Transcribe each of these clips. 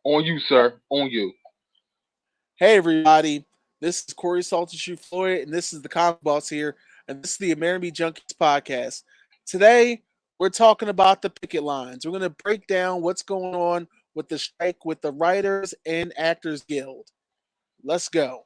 On you, sir. On you. Hey everybody, this is Corey Salter Shoe Floyd, and this is the Comic Boss here, and this is the Amerime Junkies podcast. Today, we're talking about the picket lines. We're going to break down what's going on with the strike with the Writers and Actors Guild. Let's go.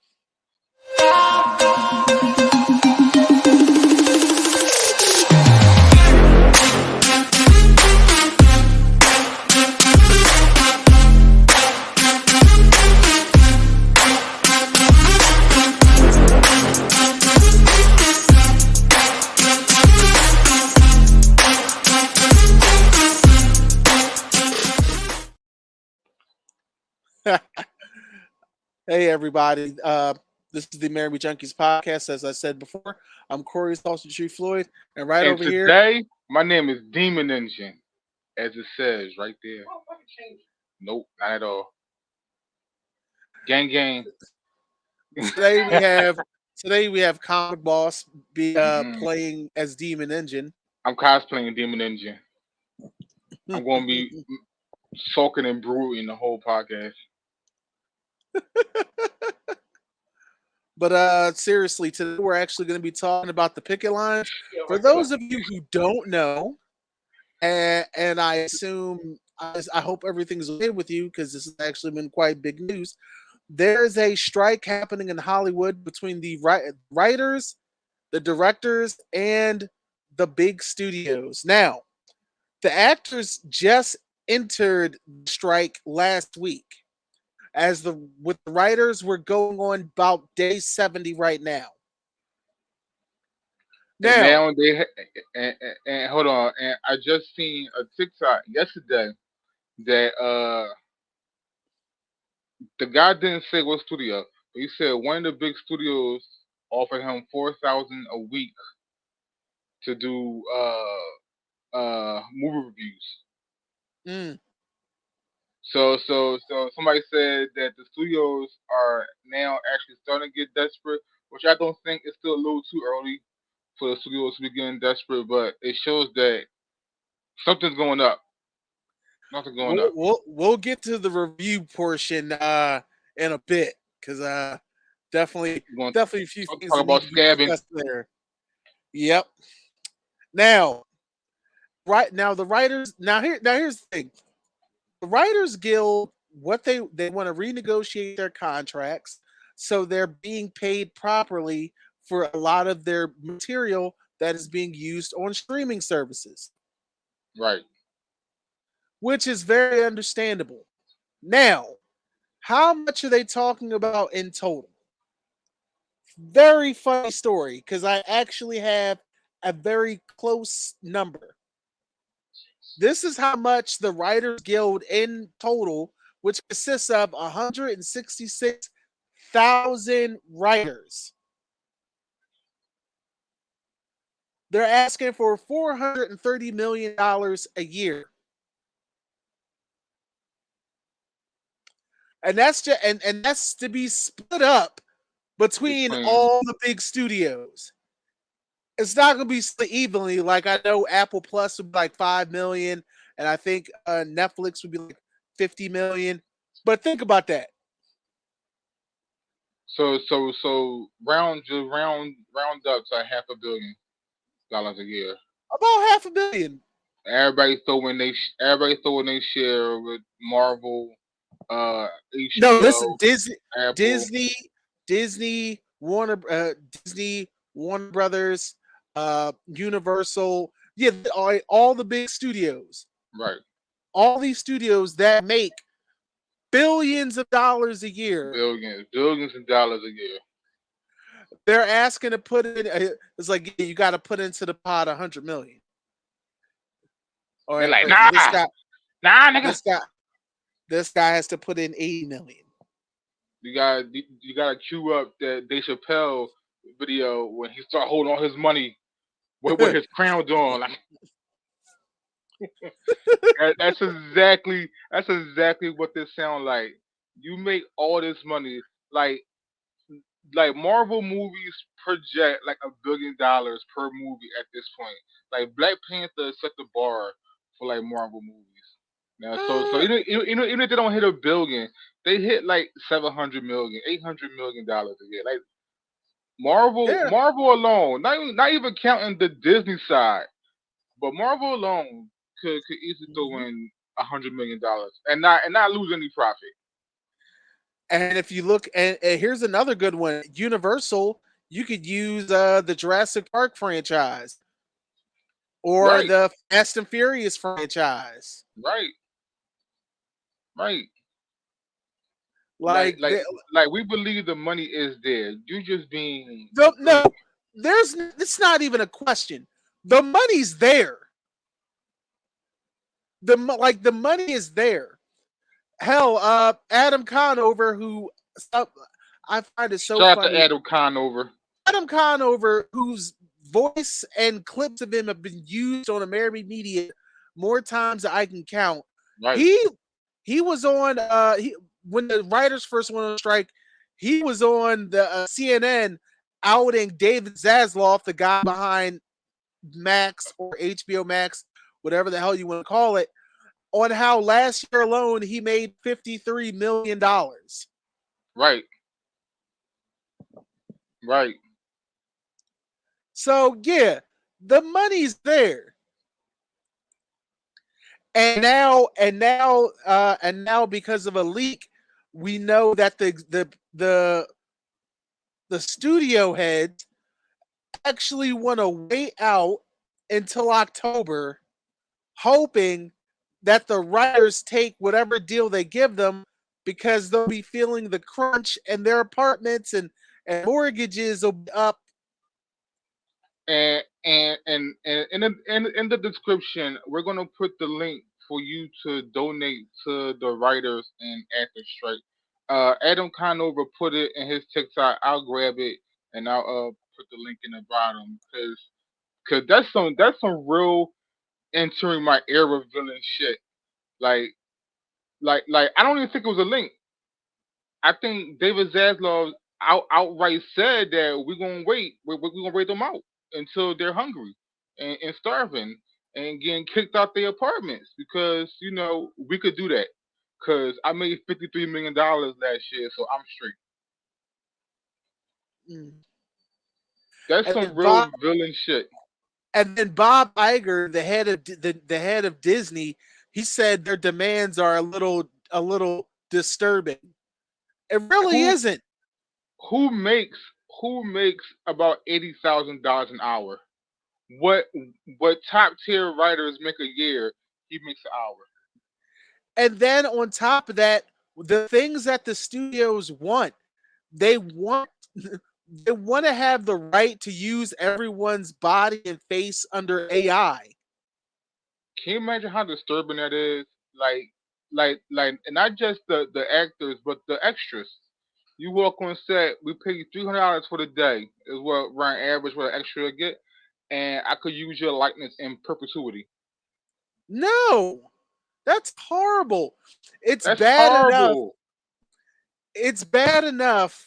Hey everybody, this is the Amerime Junkies podcast. As I said before, I'm Corey Salter Shoe Floyd, and right And over here, today, my name is Demon Engine, as it says right there. Nope, not at all. Gang, gang. today we have today we have Comic Boss be Mm-mm. playing as Demon Engine. I'm cosplaying Demon Engine. I'm going to be sulking and brooding the whole podcast. But seriously, today we're actually going to be talking about the picket lines. For What? those of you who don't know, and I assume I hope everything's okay with you because this has actually been quite big news. There's a strike happening in Hollywood between the writers, the directors, and the big studios. Now, the actors just entered the strike last week. As the with the writers, we're going on about day 70 right now. And Now, now and hold on, and I just seen a TikTok yesterday that the guy didn't say what studio, but he said one of the big studios offered him 4,000 a week to do movie reviews. mm, So somebody said that the studios are now actually starting to get desperate, which I don't think is still a little too early for the studios to be getting desperate, but it shows that something's going up. Nothing's going up. we'll get to the review portion in a bit because definitely We're going definitely a few to things talk that need about to be scabbing. discussed there. Yep. Now, right now the writers here's the thing. The Writers Guild, what they want to renegotiate their contracts so they're being paid properly for a lot of their material that is being used on streaming services, Right. which is very understandable. Now, how much are they talking about in total? Very funny story because I actually have a very close number. This is how much the Writers Guild in total, which consists of 166,000 writers, they're asking for $430 million a year, and that's to be split up between Between all the big studios. It's not going to be split evenly. Like I know Apple Plus would be like 5 million, and I think Netflix would be like 50 million. But think about that. so round up to $500 million a year. About half a billion. Everybody throwing their share with Marvel, No, listen, HBO, Apple. Disney, Disney, Warner, Disney, Warner Brothers, Universal. Yeah, all the big studios. Right. All these studios that make billions of dollars a year. Billions of dollars a year. They're asking to put in. It's like you got to put into the pot 100 million. All They're right, like, but nah, nah, nigga. this guy, this guy has to put in 80 million. You gotta cue up that Dave Chappelle video when he start holding all his money with his crown on. Like that's exactly what this sound like. You make all this money, like Marvel movies project like $1 billion per movie at this point. Like Black Panther set the bar for like Marvel movies. Now, so Uh, even if they don't hit a billion, they hit like 700 million, $800 million a year. Like yeah. Marvel alone, not even counting the Disney side, but Marvel alone could easily throw Mhm. in $100 million and not lose any profit. And if you look, and here's another good one: Universal. You could use the Jurassic Park franchise or Right, the Fast and Furious franchise. right, right. Like Like like like we believe the money is there. You just being greedy. no, it's not even a question. The money's there. The money is there. Hell, Adam Conover, who I find it so Shout out to funny. Adam Conover. Adam Conover, whose voice and clips of him have been used on Amerime Media more times than I can count. Right, He he was on when the writers first went on strike. He was on the CNN outing David Zasloff, the guy behind Max or HBO Max, whatever the hell you want to call it, on how last year alone he made $53 million. right, right. So yeah, the money's there. And now because of a leak, we know that the studio heads actually want to wait out until October, hoping that the writers take whatever deal they give them, because they'll be feeling the crunch and their apartments and mortgages will be up. And in the description, we're gonna put the link for you to donate to the writers and actors strike. Adam Conover put it in his TikTok. I'll grab it and I'll put the link in the bottom because that's some real entering my era villain shit. Like like I don't even think it was a link. I think David Zaslav outright said that we're gonna wait. We're gonna wait them out until they're hungry and starving and getting kicked out their apartments because we could do that. Cause I made $53 million last year, so I'm straight. Mm. That's And some then Bob real villain shit. and then Bob Iger, the head of Disney, he said their demands are a little disturbing. It really Who isn't. who makes who makes about $80,000 an hour? What what top tier writers make a year? He makes an hour. And then on top of that, the things that the studios want, they want they want to have the right to use everyone's body and face under AI. Can you imagine how disturbing that is? And not just the actors, but the extras. You walk on set, we pay you $300 for the day, is what around average what an extra get, and I could use your likeness in perpetuity. No, that's horrible. It's That's bad enough. horrible. It's bad enough.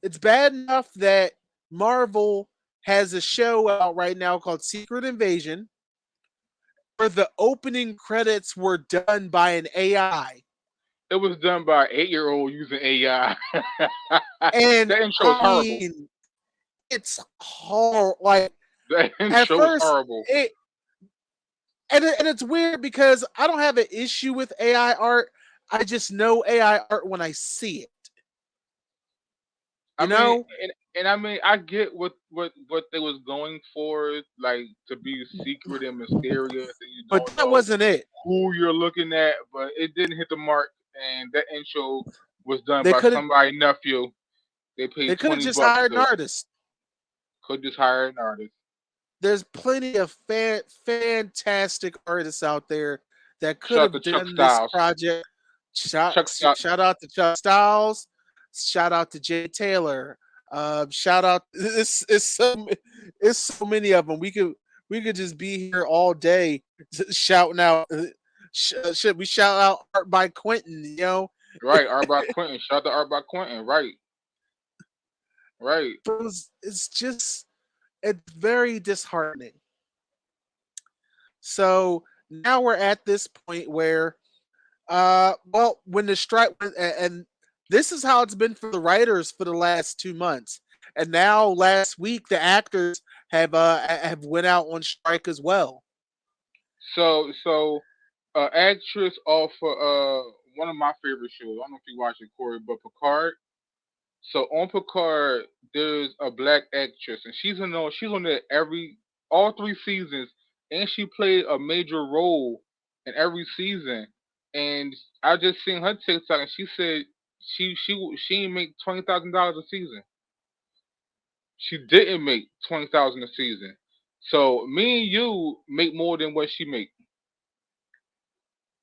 It's bad enough that Marvel has a show out right now called Secret Invasion, where the opening credits were done by an AI. It was done by an 8-year-old using AI. And The intro is I horrible. mean, it's horrible. Like The at intro is first, horrible. and it's weird because I don't have an issue with AI art. I just know AI art when I see it. I You mean, know, and I mean, I get what they was going for, like to be secret and mysterious, and you but don't that know wasn't it. who you're looking at, but it didn't hit the mark. And that intro was done They by could have somebody nephew. They they paid could have just $20 hired an to artist. could just hire an artist. There's plenty of fantastic artists out there that could Shout out to have Chuck done this Styles. project. Chuck Styles, Shout out to Chuck Styles. Shout out to Jay Taylor. Shout out. It's so many of them. We could just be here all day shouting out. Should we shout out art by Quentin? right? Art by Quentin. Shout out to Art by Quentin. Right, right. It's just it's very disheartening. So now we're at this point where Well, when the strike and this is how it's been for the writers for the last 2 months, and now last week the actors have went out on strike as well. So, actress off one of my favorite shows. I don't know if you watch it, Corey, but Picard. So on Picard, there's a black actress, and she's on there every all 3 seasons, and she played a major role in every season. And I just seen her TikTok, and she said she didn't make $20,000 a season. She didn't make 20,000 a season. So me and you make more than what she make.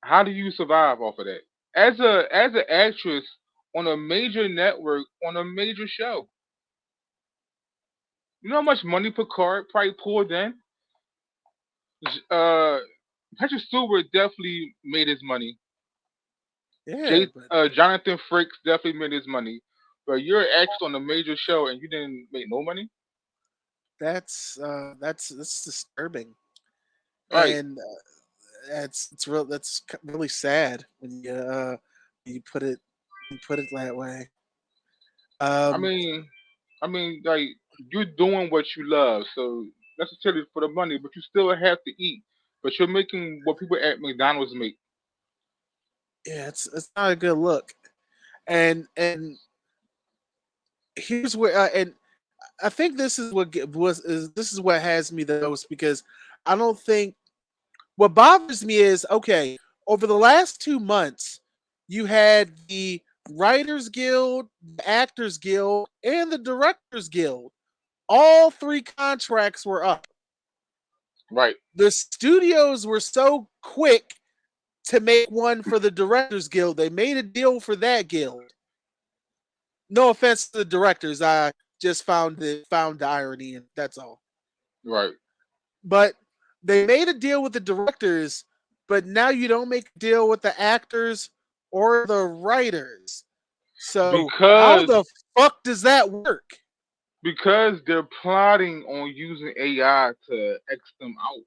How do you survive off of that? As an actress on a major network on a major show. You know how much money Picard probably pulled in? Uh, Patrick Stewart definitely made his money. Yeah, but Jonathan Frakes definitely made his money. But you're an actress on a major show and you didn't make no money? that's disturbing, Right. and that's really sad when you put it that way. I Um, mean, like, you're doing what you love, so necessarily for the money, but you still have to eat. But you're making what people at McDonald's make. yeah, it's not a good look, and here's where and I think this is what was is this is what has me the most because I don't think what bothers me is okay over the last 2 months you had the Writers Guild, the Actors Guild, and the Directors Guild. All three contracts were up. Right. The studios were so quick to make one for the Directors Guild. They made a deal for that guild. No offense to the directors, I just found the irony, and that's all. Right. But they made a deal with the directors, but now you don't make a deal with the actors or the writers. So how Because the fuck does that work? they're plotting on using AI to X them out.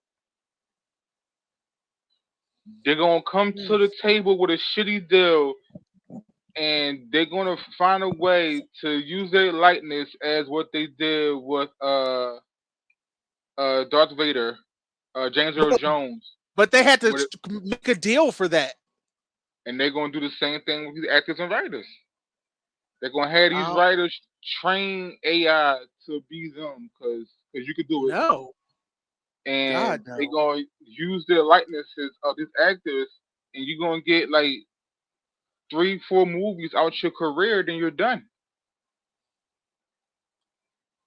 They're gonna come Hmm. to the table with a shitty deal, and they're gonna find a way to use their likeness as what they did with Darth Vader, James Earl But, Jones, but they had to with it, make a deal for that. and they're gonna do the same thing with these actors and writers. They're gonna have these Oh writers train AI to be them, cause you could do it, no, God and they're no. gonna use their likenesses of these actors, and you're gonna get like 3, 4 movies out your career, then you're done.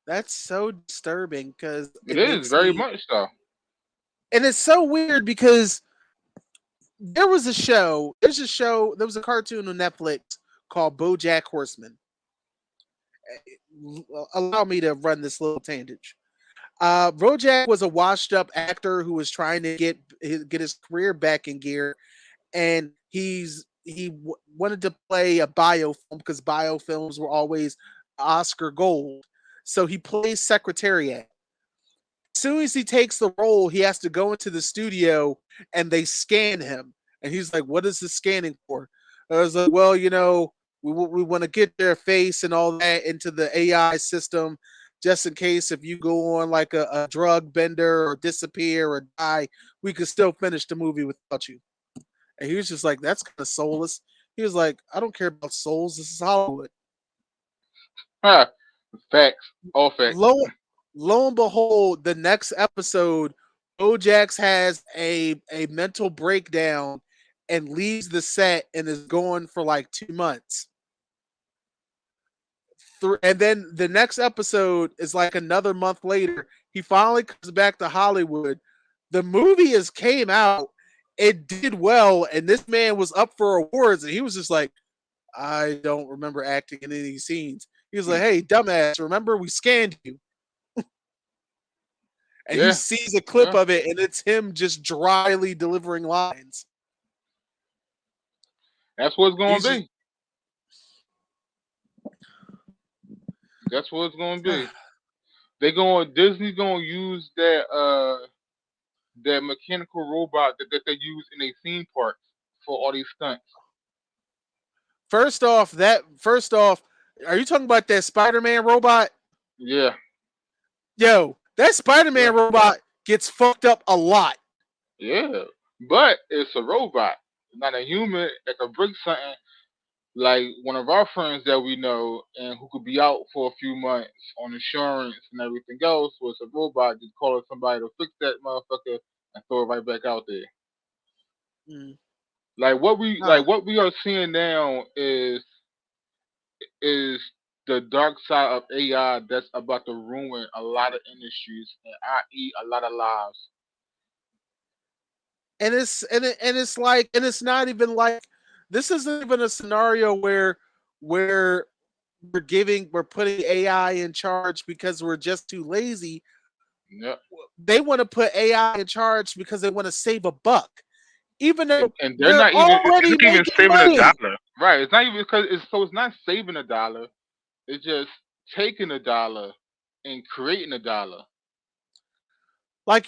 That's so disturbing because It it is makes very me, much so. and it's so weird because there was a cartoon on Netflix called BoJack Horseman. Allow me to run this little tangent. BoJack was a washed-up actor who was trying to get his career back in gear, and wanted to play a biofilm because biofilms were always Oscar gold. So he plays Secretariat. As soon as he takes the role, he has to go into the studio and they scan him. And he's like, "What is this scanning for?" I was like, "Well, we want to get their face and all that into the AI system, just in case if you go on like a drug bender or disappear or die, we could still finish the movie without you." And he was just like, "That's kind of soulless." He was like, "I don't care about souls. This is Hollywood." Huh. Facts. All facts. lo lo and behold, the next episode, Bojax has a mental breakdown and leaves the set and is gone for like 2 months. And then the next episode is like another month later. He finally comes back to Hollywood. The movie has came out. It did well, and this man was up for awards, and he was just like, "I don't remember acting in any scenes." He was like, "Hey, dumbass, remember we scanned you?" And he Yeah. sees a clip Yeah. of it, and it's him just dryly delivering lines. That's what it's gonna He's just be. That's what it's gonna be. Disney's gonna use that mechanical robot that they use in a theme park. for all these stunts. First off, are you talking about that Spider-Man robot? Yeah, Yo, that yeah, Spider-Man robot gets fucked up a lot. yeah. But it's a robot, not a human that can break something like one of our friends that we know and who could be out for a few months on insurance and everything else was a robot just calling somebody to fix that motherfucker and throw it right back out there. Mm, Like nah. what we are seeing now is the dark side of AI that's about to ruin a lot of industries and i.e. a lot of lives. And it's not even like this isn't even a scenario where we're putting AI in charge because we're just too lazy. Yep. They want to put AI in charge because they want to save a buck, even though And they're they're not even it's already not even making saving a money. dollar. Right. It's not even because it's not saving a dollar. It's just taking a dollar and creating a dollar. Like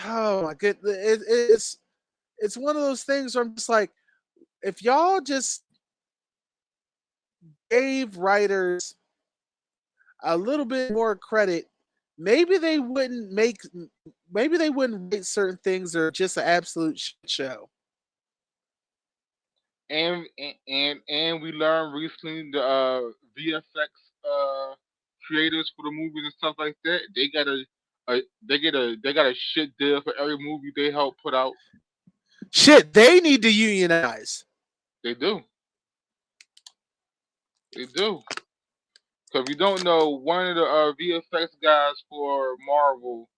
oh my goodness, it's one of those things where I'm just like, if y'all just gave writers a little bit more credit, maybe they wouldn't make maybe they wouldn't write certain things that are just an absolute shit show. And we learned recently the VFX creators for the movies and stuff like that. They got a shit deal for every movie they help put out. Shit, they need to unionize. They do. They do. Because if you don't know, one of the VFX guys for Marvel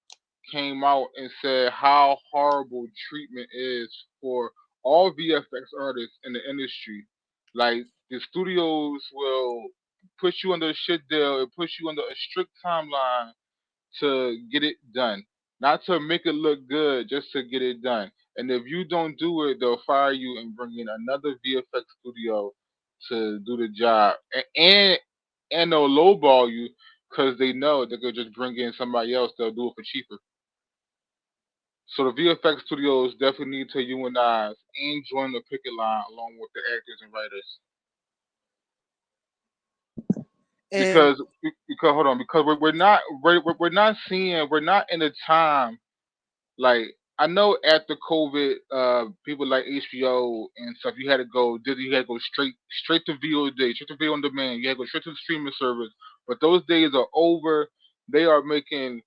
came out and said how horrible treatment is for all VFX artists in the industry. Like the studios will put you under a shit deal, it puts you under a strict timeline to get it done. Not to make it look good, just to get it done. And if you don't do it, they'll fire you and bring in another VFX studio to do the job. And they'll lowball you because they know they could just bring in somebody else. They'll do it for cheaper. So the VFX studios definitely need to unionize and join the picket line along with the actors and writers. And Because hold on, because we're not seeing, we're not in a time like, I know after COVID, people like HBO and stuff, you had to go Disney, you had to go straight to VOD, straight to video on demand. You had to go straight to the streaming service. But those days are over. They are making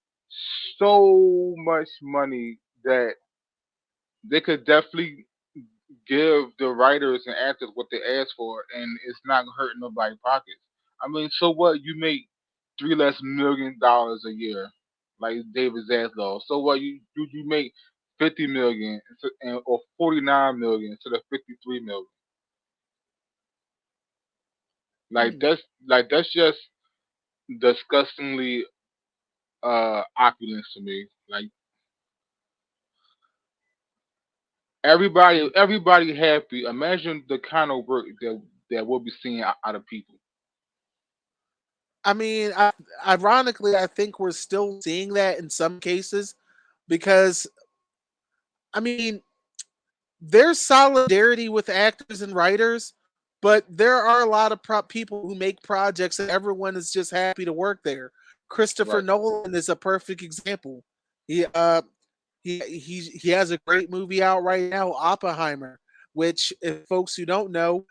so much money that they could definitely give the writers and actors what they ask for, and it's not hurting nobody's pockets. I mean, so what? You make $3 less million a year, like David Zaslav. So what? You make 50 million or 49 million instead of 53 million. Like hmm, that's just disgustingly opulence to me. Like everybody happy. Imagine the kind of work that we'll be seeing out of people. I mean, ironically, I think we're still seeing that in some cases because I mean, there's solidarity with actors and writers, but there are a lot of people who make projects and everyone is just happy to work there. Christopher Right. Nolan is a perfect example. He he has a great movie out right now, Oppenheimer, which if folks who don't know,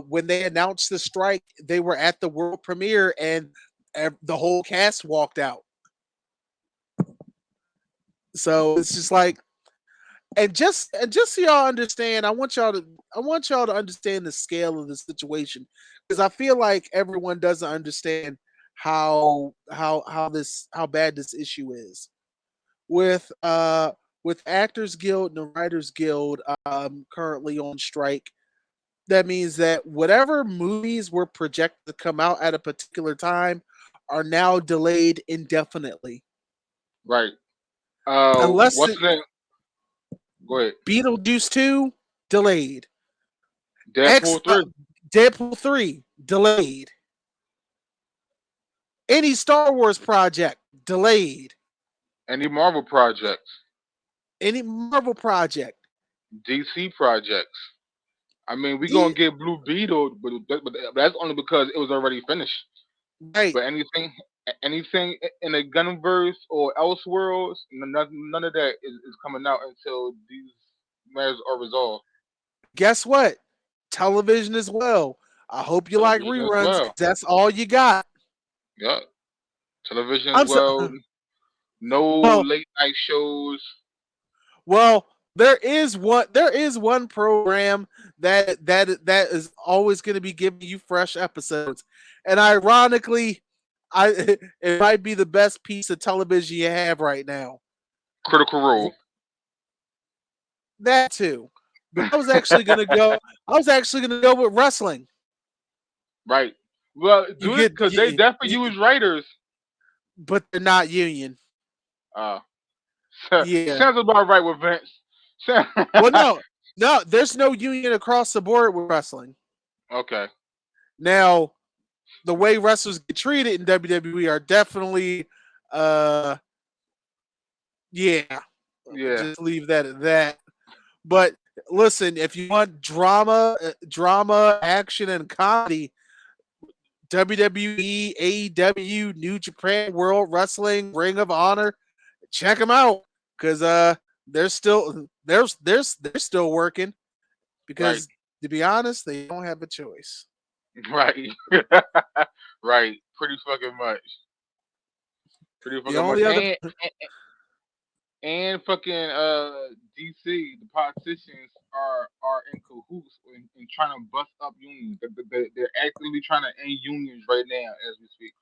when they announced the strike, they were at the world premiere and the whole cast walked out. So it's just like, and just so y'all understand, I want y'all to understand the scale of the situation because I feel like everyone doesn't understand how bad this issue is with Actors Guild and the Writers Guild currently on strike. That means that whatever movies were projected to come out at a particular time are now delayed indefinitely Right. unless What's the name? Go ahead. Beetlejuice 2 delayed. X Deadpool 3. Deadpool 3 delayed. Any Star Wars project delayed. Any Marvel projects. Any Marvel project. DC projects. I mean, we gonna The get Blue Beetle, but that's only because it was already finished. right. But anything in the Gunverse or Elseworlds, none of that is coming out until these matters are resolved. Guess what? Television as well. I hope you like Television as reruns well. because that's all you got. Yeah, television as I'm so well. No well. late night shows. Well, there is one program that is always going to be giving you fresh episodes, and ironically, I it might be the best piece of television you have right now. Critical Role. That too, but I was actually gonna go with wrestling. Right. Well, You do it get, because they definitely you, use writers. but they're not union. Uh, Yeah. sounds about right with Vince. Well, no, there's no union across the board with wrestling. Okay. Now, the way wrestlers get treated in WWE are definitely, uh, yeah. Yeah. Just leave that at that. But listen, if you want drama, action, and comedy, WWE, AEW, New Japan World Wrestling, Ring of Honor, check them out because they're still working Right. because to be honest, they don't have a choice. Right. Right. Pretty fucking much. Pretty The fucking much. only other And fucking DC, the politicians are in cahoots in trying to bust up unions. They're actively trying to end unions right now as we speak.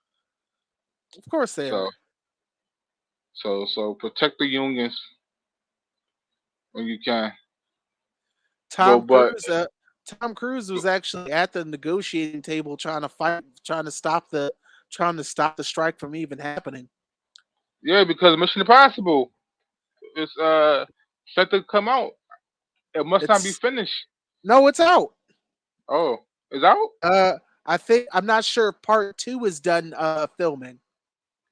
of course they So are. so protect the unions when you can. But Tom but Cruise uh, Tom Cruise was actually at the negotiating table trying to stop the strike from even happening. yeah, because Mission Impossible is set to come out. It must not be It's finished. no, it's out. Oh, is out? Uh, I'm not sure if part two is done filming.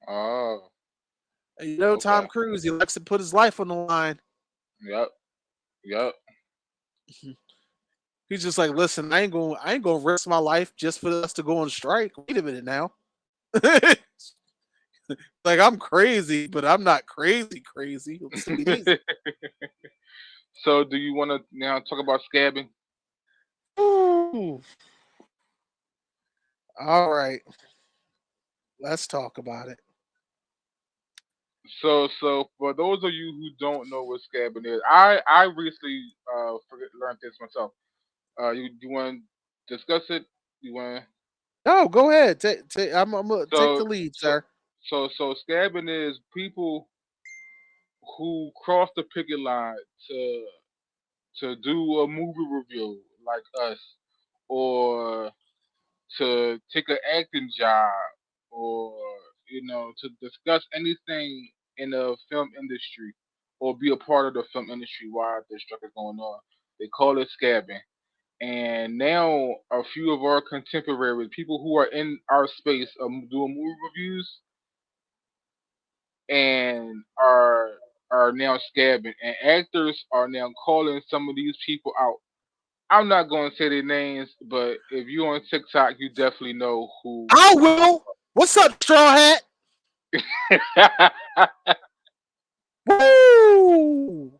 Oh, You know, okay. Tom Cruise, he likes to put his life on the line. Yep. Yep. He's just like, listen, I ain't gonna risk my life just for us to go on strike. Wait a minute now. Like I'm crazy, but I'm not crazy. Let's take it easy. So, do you want to now talk about scabbing? Ooh. All right, let's talk about it. So for those of you who don't know what scabbing is, I recently learned this myself. You want to discuss it? You want No, go ahead. I'm gonna take so the lead, so sir. so scabbing is people who cross the picket line to do a movie review like us, or to take an acting job, or to discuss anything in the film industry, or be a part of the film industry while the strike is going on. They call it scabbing. And now a few of our contemporaries, people who are in our space, doing movie reviews, and are now scabbing, and actors are now calling some of these people out. I'm not going to say their names, but if you're on TikTok, you definitely know who I I'm talking will. What's up, straw hat? about. Woo!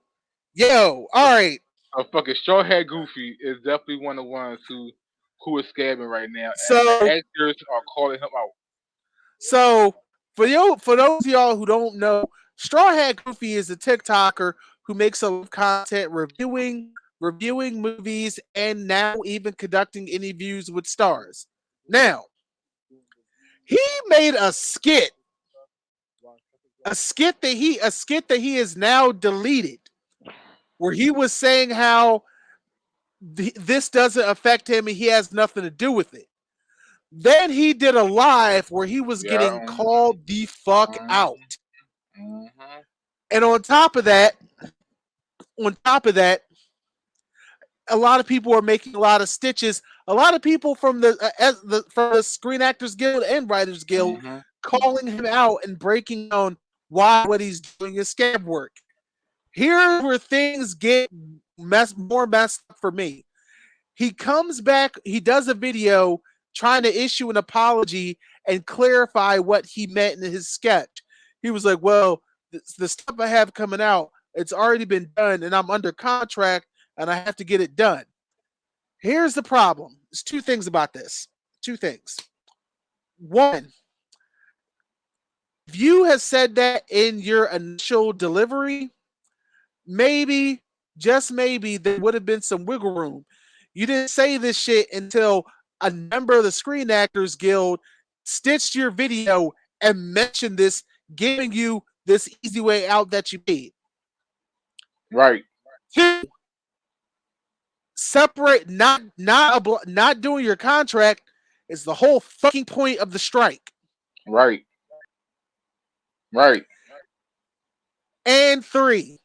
Yo, all right. A fucking straw hat goofy is definitely one of the ones who is scamming right now, and the So, actors are calling him out. so for those of y'all who don't know, Straw Hat Goofy is a TikToker who makes a lot of content reviewing movies and now even conducting interviews with stars. Now, he made a skit that he has now deleted where he was saying how this doesn't affect him and he has nothing to do with it. Then he did a live where he was Yeah. getting called the fuck Mhm, out. mhm, And on top of that, a lot of people are making a lot of stitches. A lot of people from the Screen Actors Guild and Writers Guild mhm. calling him out and breaking down why what he's doing is scab work. Here's where things get. more messed up for me. He comes back, he does a video trying to issue an apology and clarify what he meant in his sketch. He was like, well, the stuff I have coming out, it's already been done and I'm under contract and I have to get it done. Here's the problem. There's two things about this. Two things. One, if you had said that in your initial delivery, maybe, just maybe, there would have been some wiggle room. You didn't say this shit until a member of the Screen Actors Guild stitched your video and mentioned this, giving you this easy way out that you made. Right. Two, separate, not doing your contract is the whole fucking point of the strike. Right. Right. And three,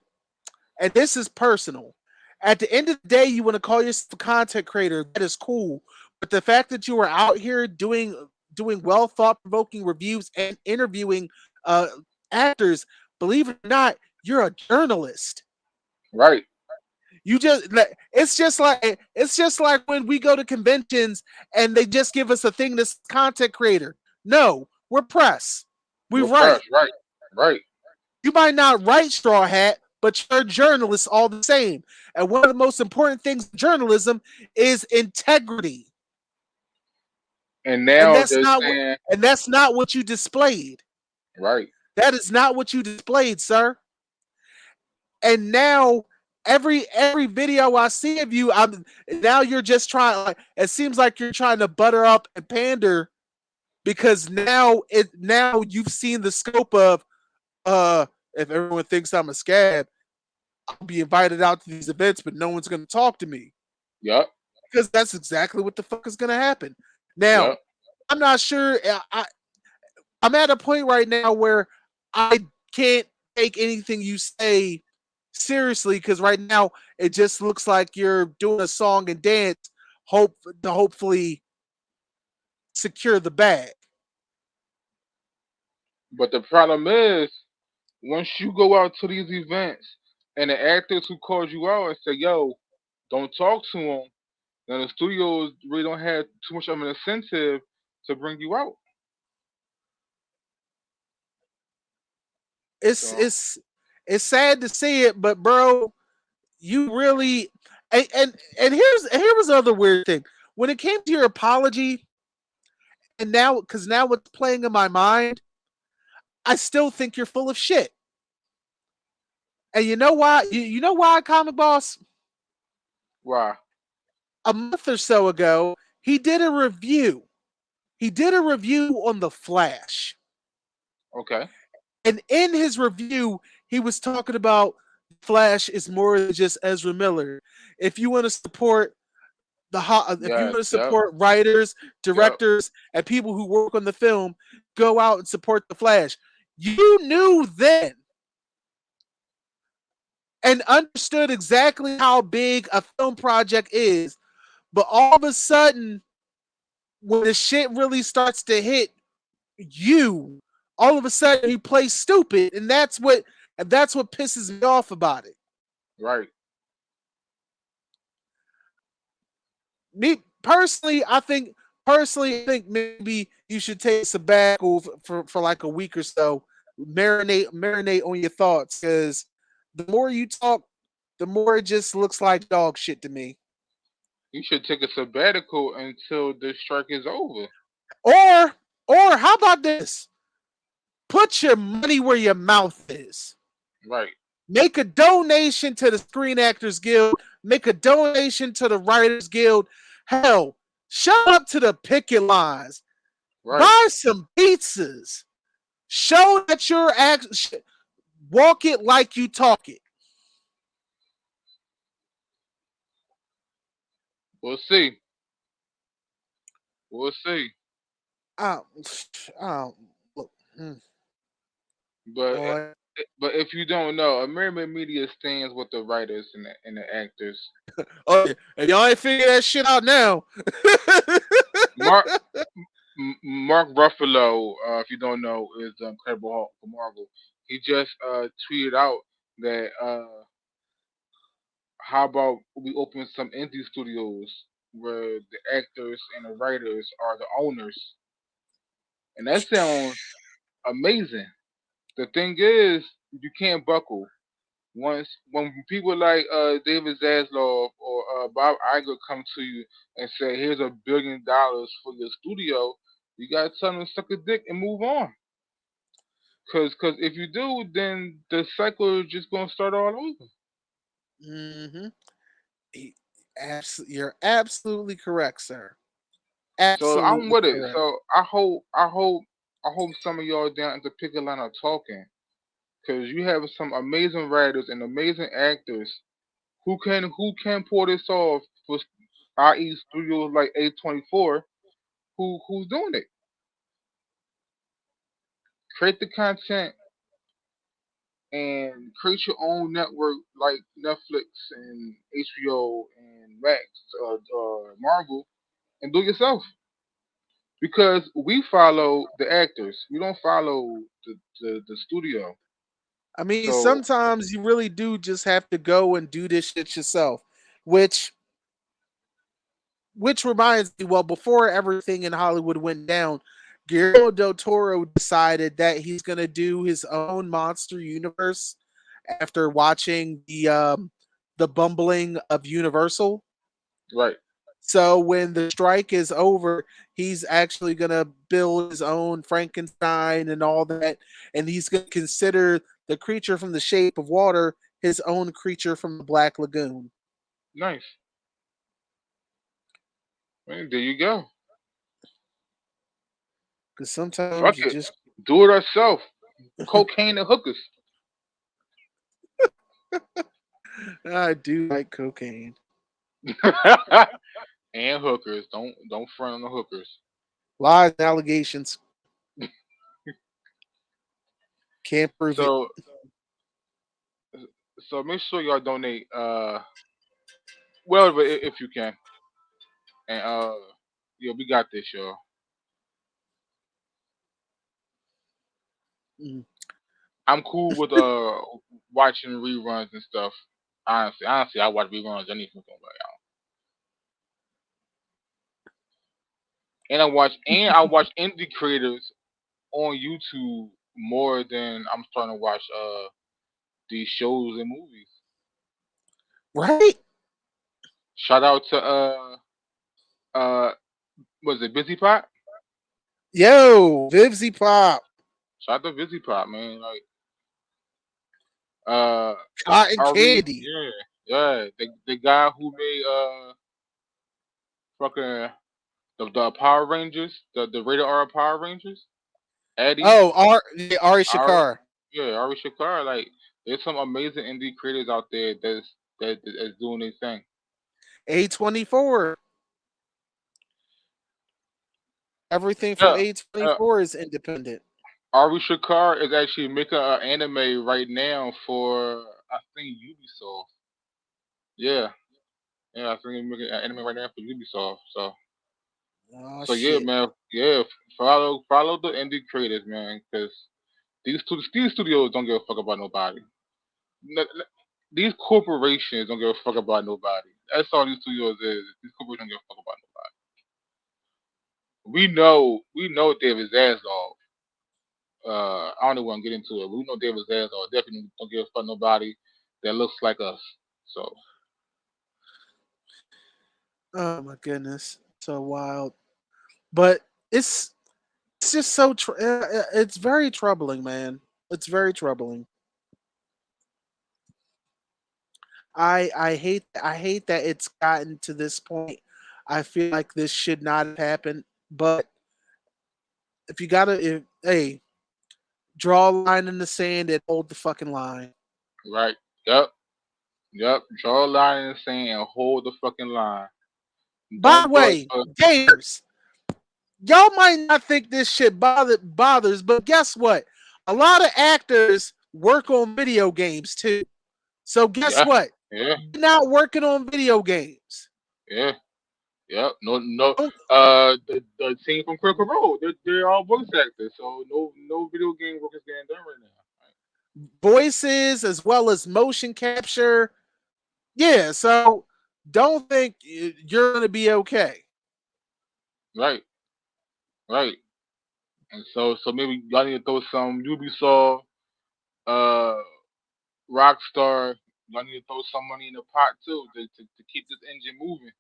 and this is personal. At the end of the day, you want to call yourself a content creator. That is cool. But the fact that you are out here doing well thought provoking reviews and interviewing uh, actors, believe it or not, you're a journalist. Right. You just it's just like when we go to conventions and they just give us a thing that's content creator. No, we're press. We We're write. fresh. Right. Right. You might not write Straw Hat, but you're a journalist all the same. And one of the most important things in journalism is integrity. And And now that's they're not what saying, and that's not what you displayed. right. That is not what you displayed, sir. And now every video I see of you, I'm now you're just trying, like, it seems like you're trying to butter up and pander because now you've seen the scope of if everyone thinks I'm a scab, I'll be invited out to these events, but no one's going to talk to me Yup. because that's exactly what the fuck is going to happen. Now, Yup. I'm not sure. I'm at a point right now where I can't take anything you say seriously because right now it just looks like you're doing a song and dance, hope to hopefully secure the bag. But the problem is, once you go out to these events and the actors who called you out and say, yo, don't talk to them, then the studios really don't have too much of an incentive to bring you out. It's So, it's it's sad to see it, but bro, you really and here was the other weird thing. When it came to your apology, and now because now what's playing in my mind, I still think you're full of shit. And you know why? You know why, Comic Boss? why? A month or so ago, he did a review. He did a review on The Flash. Okay. And in his review, he was talking about Flash is more than just Ezra Miller. If you want to support if you Yes. want to Yep. support writers, Yep. directors, and people who work on the film, go out and support the Flash. You knew then and understood exactly how big a film project is, but all of a sudden, when the shit really starts to hit you, all of a sudden you play stupid, and that's what pisses me off about it. Right. Me personally, I think maybe you should take a sabbatical for like a week or so. Marinate on your thoughts because the more you talk, the more it just looks like dog shit to me. You should take a sabbatical until the strike is over. Or how about this? Put your money where your mouth is. Right. Make a donation to the Screen Actors Guild. Make a donation to the Writers Guild. Hell, show up to the picket lines. Right. Buy some pizzas. Show that you're walk it like you talk it. We'll see. We'll see. Um, um, look, But boy. if you don't know, American media stands with the writers and the actors. Oh, yeah. And y'all ain't figure that shit out now. Mark Mark Ruffalo, if you don't know, is the Incredible Hulk for Marvel. He just tweeted out that How about we open some indie studios where the actors and the writers are the owners, and that sounds amazing. The thing is, you can't buckle. Once when people like David Zaslav or Bob Iger come to you and say, "Here's $1 billion for your studio," you gotta tell them to suck a dick and move on. Cause if you do, then the cycle is just gonna start all over. Mm-hmm. You're absolutely correct, sir. So I'm Absolutely with it. correct. So I hope some of y'all down at the picket line are talking, cause you have some amazing writers and amazing actors who can pull this off for i.e. studios like A24 who's doing it. Create the content and create your own network like Netflix and HBO and Max Marvel and do it yourself. Because we follow the actors, we don't follow the studio. I mean, So sometimes you really do just have to go and do this shit yourself, which reminds me, well, before everything in Hollywood went down, Guillermo del Toro decided that he's going to do his own monster universe after watching the bumbling of Universal. right, So when the strike is over, he's actually going to build his own Frankenstein and all that, and he's going to consider the creature from the Shape of Water his own creature from the Black Lagoon. nice. Man, there you go. Because Fuck sometimes you it, just do it ourselves. Cocaine and hookers. I do like cocaine. And hookers. Don't front on the hookers. Lies and allegations. Can't prove it. So so make sure y'all donate. Well, but if you can, and yeah, we got this, y'all. Mm. I'm cool with watching reruns and stuff. Honestly, I watch reruns any fucking way. And I watch indie creators on YouTube more than I'm starting to watch these shows and movies. Right? Shout out to uh was it Busy Pot? Yo, Vivzy Pop. Shout out to Busy Pot, man. Like uh Cotton Ari, candy. yeah, yeah, the guy who made fucking the Power Rangers, the rated R Power Rangers, Eddie, Ari Ari, Shakar. yeah, Ari Shakar. Like there's some amazing indie creators out there that's doing their thing. A24. Everything from Yeah, uh, A24 is independent. Ari Shakar is actually making an anime right now for I think Ubisoft. Yeah, yeah, I think he's making an anime right now for Ubisoft. So Oh so yeah, shit. man, yeah, follow the indie creators, man, because these studios don't give a fuck about nobody. These corporations don't give a fuck about nobody. That's all these studios is. These corporations don't give a fuck about nobody. We know David Zaslav. I don't even want to get into it. But we know David Zaslav definitely don't give a fuck nobody that looks like us. So Oh my goodness. So wild. But it's it's just so it's very troubling, man. It's very troubling. I hate that it's gotten to this point. I feel like this should not have happened. But if you gotta, hey, draw a line in the sand and hold the fucking line. right, yep, yep. Draw a line in the sand and hold the fucking line. By the Don't way, gamers, y'all might not think this shit bothers, but guess what? A lot of actors work on video games too. So guess yeah, what? yeah, You're not working on video games. yeah. Yep. No, no. Don't- The team from Critical Role, they're all voice actors, so no video game work is getting done right now. Voices as well as motion capture. Yeah, so don't think you're going to be okay. Right, right. And so maybe y'all need to throw some Ubisoft, uh, Rockstar. Y'all need to throw some money in the pot too to keep this engine moving.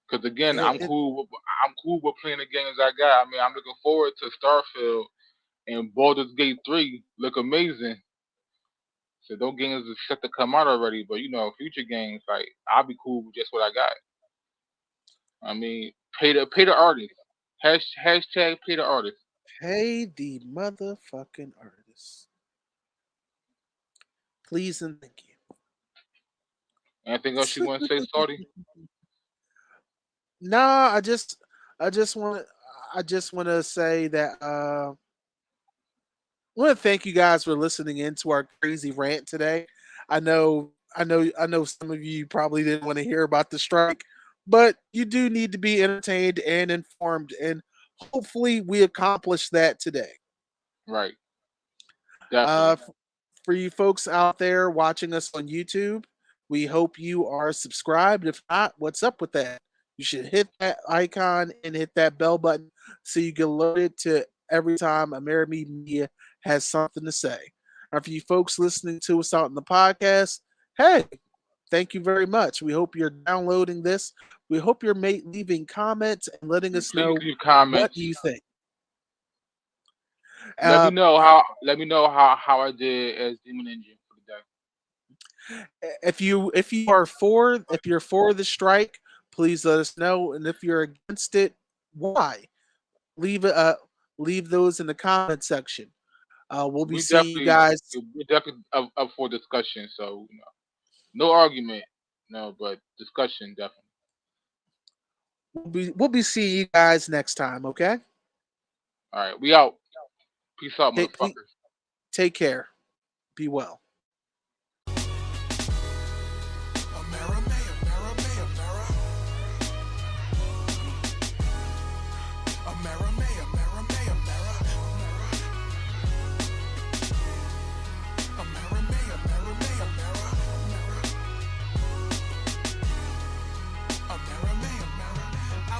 Because again, It, it, I'm cool with playing the games I got. I mean, I'm looking forward to Starfield and Baldur's Gate 3 look amazing. So those games are set to come out already, but future games like I'll be cool with just what I got. I mean, pay the artist. Hashtag pay the artist. Pay the motherfucking artist. Please and thank Anything else you want to say, Saudi? you. Nah, I just want I just want to say that I want to thank you guys for listening in to our crazy rant today. I know some of you probably didn't want to hear about the strike, but you do need to be entertained and informed, and hopefully we accomplished that today. Right, Uh, definitely. for you folks out there watching us on YouTube, we hope you are subscribed. If not, what's up with that? You should hit that icon and hit that bell button so you get alerted to every time Amerime Media has something to say. And for you folks listening to us out in the podcast, hey, thank you very much. We hope you're downloading this. We hope you're leaving comments and letting And us please know leave what comments. you think. Let me Uh, know how I did as Demon Engine for the day. if you are for if you're for the strike, please let us know. And if you're against it, why? Leave leave those in the comment section. We'll be We seeing you definitely guys. we definitely up for discussion. So no argument, no, but discussion definitely. We'll be seeing you guys next time. Okay. All right, we out. Peace out, Take motherfuckers. take care. Be well.